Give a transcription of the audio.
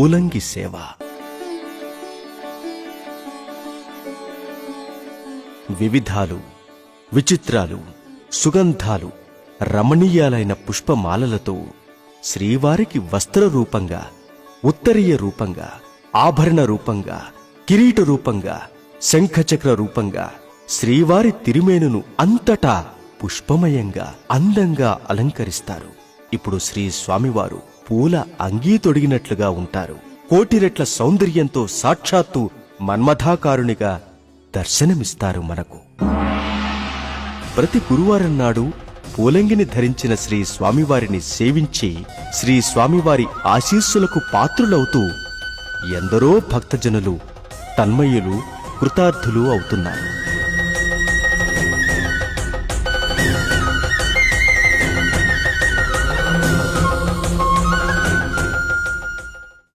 పూలంగి సేవ. వివిధాలు, విచిత్రాలు, సుగంధాలు, రమణీయాలైన పుష్పమాలలతో శ్రీవారికి వస్త్ర రూపంగా, ఉత్తరీయ రూపంగా, ఆభరణ రూపంగా, కిరీట రూపంగా, శంఖచక్ర రూపంగా శ్రీవారి తిరుమేనును అంతటా పుష్పమయంగా అందంగా అలంకరిస్తారు. ఇప్పుడు శ్రీ స్వామివారు పూల అంగీ తొడిగినట్లుగా ఉంటారు. కోటి రెట్ల సౌందర్యంతో సాక్షాత్తు మన్మథాకారునిగా దర్శనమిస్తారు మనకు. ప్రతి గురువారం నాడు పూలంగిని ధరించిన శ్రీ స్వామివారిని సేవించి శ్రీ స్వామివారి ఆశీస్సులకు పాత్రులవుతూ ఎందరో భక్తజనులు తన్మయులు, కృతార్థులు అవుతున్నారు.